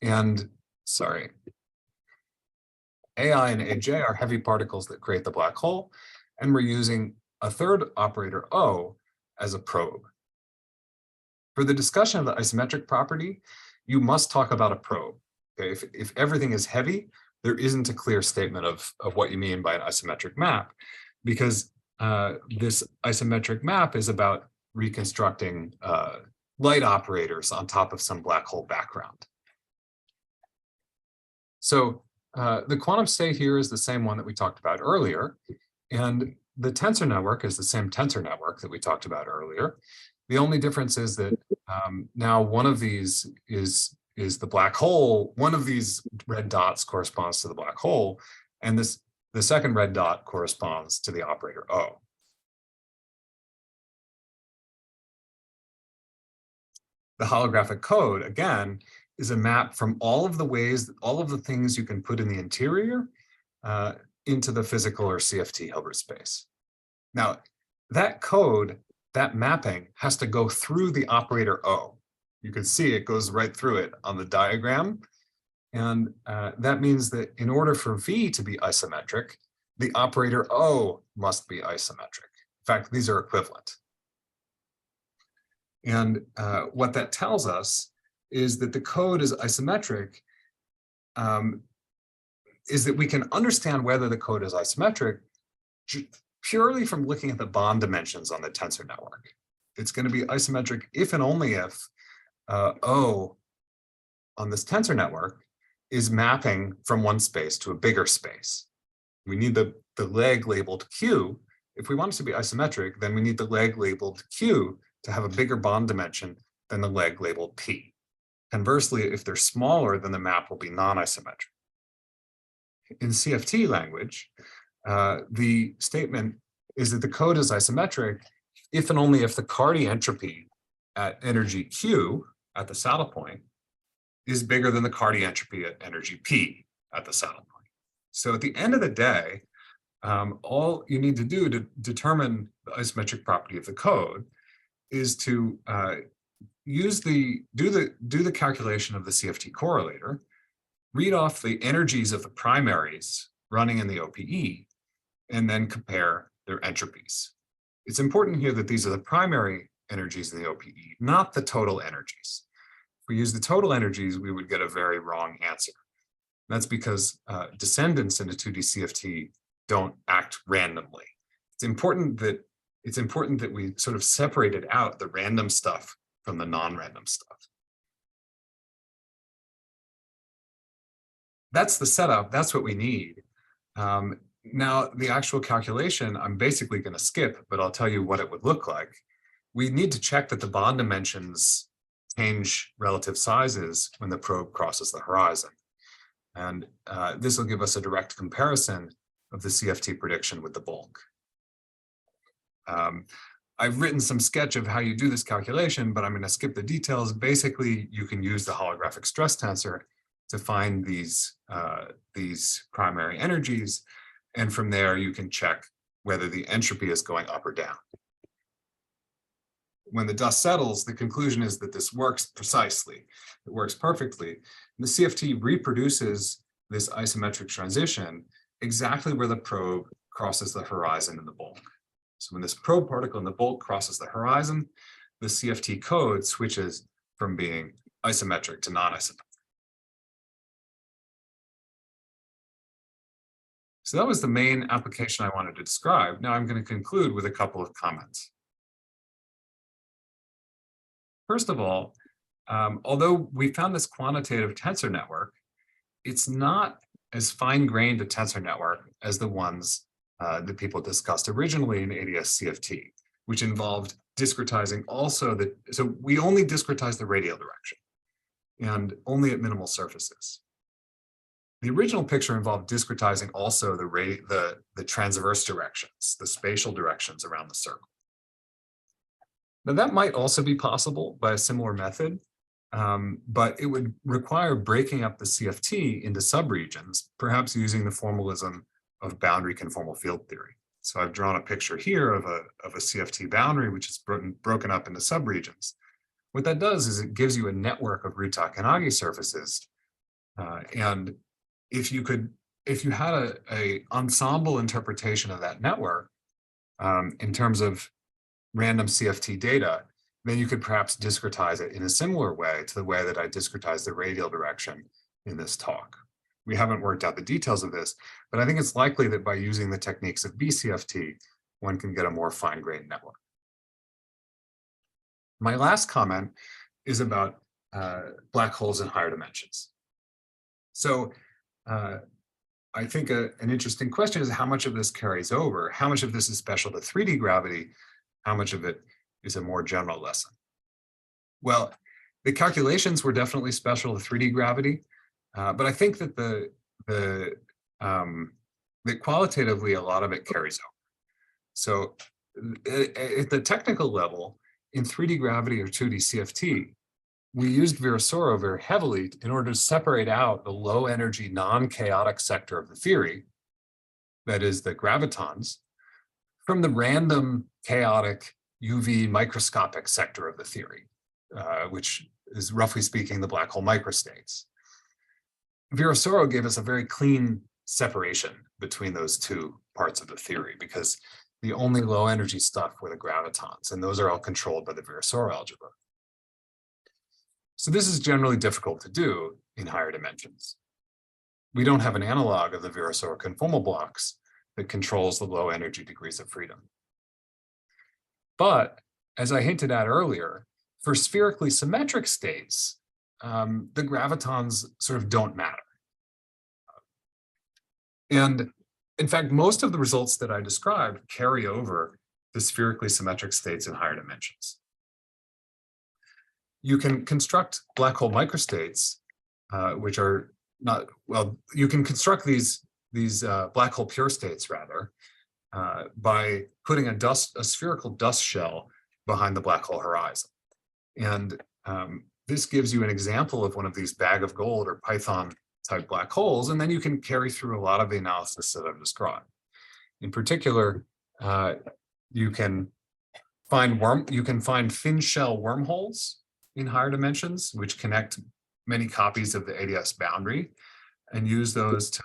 And sorry, AI and AJ are heavy particles that create the black hole. And we're using a third operator O as a probe. For the discussion of the isometric property, you must talk about a probe. Okay? If everything is heavy, there isn't a clear statement of what you mean by an isometric map, because this isometric map is about reconstructing light operators on top of some black hole background. So the quantum state here is the same one that we talked about earlier, and the tensor network is the same tensor network that we talked about earlier. The only difference is that now one of these is the black hole. One of these red dots corresponds to the black hole, and the second red dot corresponds to the operator O. The holographic code, again, is a map from all of the things you can put in the interior into the physical or CFT Hilbert space. Now, that code, that mapping, has to go through the operator O. You can see it goes right through it on the diagram. And that means that in order for V to be isometric, the operator O must be isometric. In fact, these are equivalent. And what that tells us is that the code is isometric, is that we can understand whether the code is isometric purely from looking at the bond dimensions on the tensor network. It's going to be isometric if and only if O on this tensor network is mapping from one space to a bigger space. We need the leg labeled Q. If we want it to be isometric, then we need the leg labeled Q to have a bigger bond dimension than the leg labeled P. Conversely, if they're smaller, then the map will be non-isometric. In CFT language, the statement is that the code is isometric if and only if the Carty entropy at energy Q at the saddle point is bigger than the Carty entropy at energy P at the saddle point. So at the end of the day, all you need to do to determine the isometric property of the code is to do the calculation of the CFT correlator, read off the energies of the primaries running in the OPE, and then compare their entropies. It's important here that these are the primary energies in the OPE, not the total energies. If we use the total energies, we would get a very wrong answer. That's because descendants in a 2D CFT don't act randomly. It's important that we sort of separated out the random stuff from the non-random stuff. That's the setup, that's what we need. Now, the actual calculation, I'm basically going to skip, but I'll tell you what it would look like. We need to check that the bond dimensions change relative sizes when the probe crosses the horizon. And this will give us a direct comparison of the CFT prediction with the bulk. I've written some sketch of how you do this calculation, but I'm going to skip the details. Basically, you can use the holographic stress tensor to find these primary energies. And from there, you can check whether the entropy is going up or down. When the dust settles, the conclusion is that this works precisely. It works perfectly. The CFT reproduces this isometric transition exactly where the probe crosses the horizon in the bulk. So when this probe particle in the bulk crosses the horizon, the CFT code switches from being isometric to non-isometric. So that was the main application I wanted to describe. Now I'm going to conclude with a couple of comments. First of all, although we found this quantitative tensor network, it's not as fine-grained a tensor network as the ones that people discussed originally in ADS CFT, which involved discretizing also so we only discretize the radial direction and only at minimal surfaces. The original picture involved discretizing also the transverse directions, the spatial directions around the circle. Now that might also be possible by a similar method, but it would require breaking up the CFT into subregions, perhaps using the formalism of boundary conformal field theory. So I've drawn a picture here of a CFT boundary, which is broken up into subregions. What that does is it gives you a network of Ruta-Kanagi surfaces, and if you had a ensemble interpretation of that network in terms of random CFT data, then you could perhaps discretize it in a similar way to the way that I discretized the radial direction in this talk. We haven't worked out the details of this, but I think it's likely that by using the techniques of BCFT, one can get a more fine-grained network. My last comment is about black holes in higher dimensions. So I think an interesting question is how much of this carries over? How much of this is special to 3D gravity? How much of it is a more general lesson? Well, the calculations were definitely special to 3D gravity, but I think that that qualitatively a lot of it carries over. So at the technical level, in 3D gravity or 2D CFT, we used Virasoro very heavily in order to separate out the low energy non-chaotic sector of the theory, that is the gravitons, from the random chaotic UV microscopic sector of the theory, which is roughly speaking the black hole microstates. Virasoro gave us a very clean separation between those two parts of the theory because the only low energy stuff were the gravitons, and those are all controlled by the Virasoro algebra. So this is generally difficult to do in higher dimensions. We don't have an analog of the Virasoro conformal blocks that controls the low energy degrees of freedom. But as I hinted at earlier, for spherically symmetric states, the gravitons sort of don't matter. And in fact, most of the results that I described carry over to spherically symmetric states in higher dimensions. You can construct black hole microstates, which are not, well, you can construct these black hole pure states rather, by putting a spherical dust shell behind the black hole horizon. And this gives you an example of one of these bag of gold or Python type black holes, and then you can carry through a lot of the analysis that I've described. In particular, you can find thin shell wormholes in higher dimensions, which connect many copies of the ADS boundary, and use those to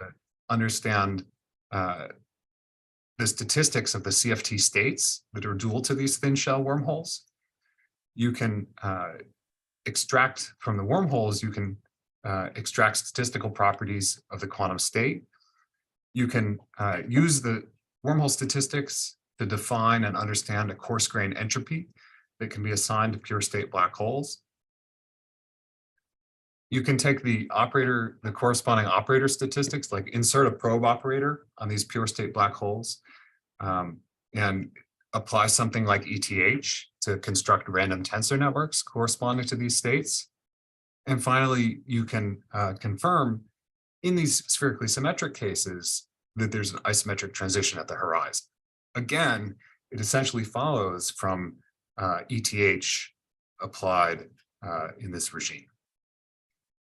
understand the statistics of the CFT states that are dual to these thin shell wormholes. You can extract from the wormholes, you can extract statistical properties of the quantum state. You can use the wormhole statistics to define and understand a coarse grain entropy that can be assigned to pure state black holes. You can take the corresponding operator statistics, like insert a probe operator on these pure state black holes, and apply something like ETH to construct random tensor networks corresponding to these states. And finally, you can confirm in these spherically symmetric cases that there's an isometric transition at the horizon. Again, it essentially follows from ETH applied in this regime.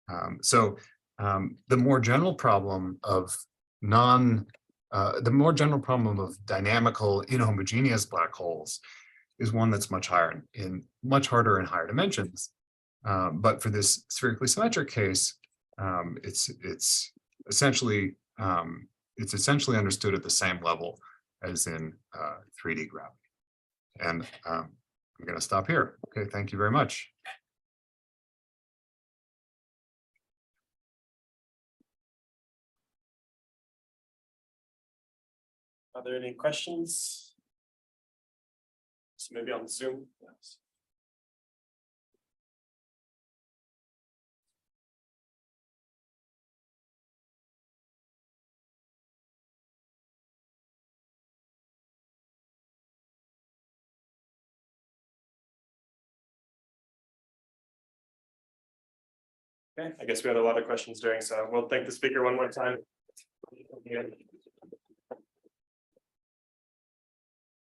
The more general problem of dynamical inhomogeneous black holes is one that's much harder in higher dimensions. But for this spherically symmetric case, it's essentially understood at the same level as in 3D gravity. And I'm going to stop here. Okay, thank you very much. Are there any questions? So maybe on Zoom. Yes. Okay, I guess we had a lot of questions during, so we'll thank the speaker one more time.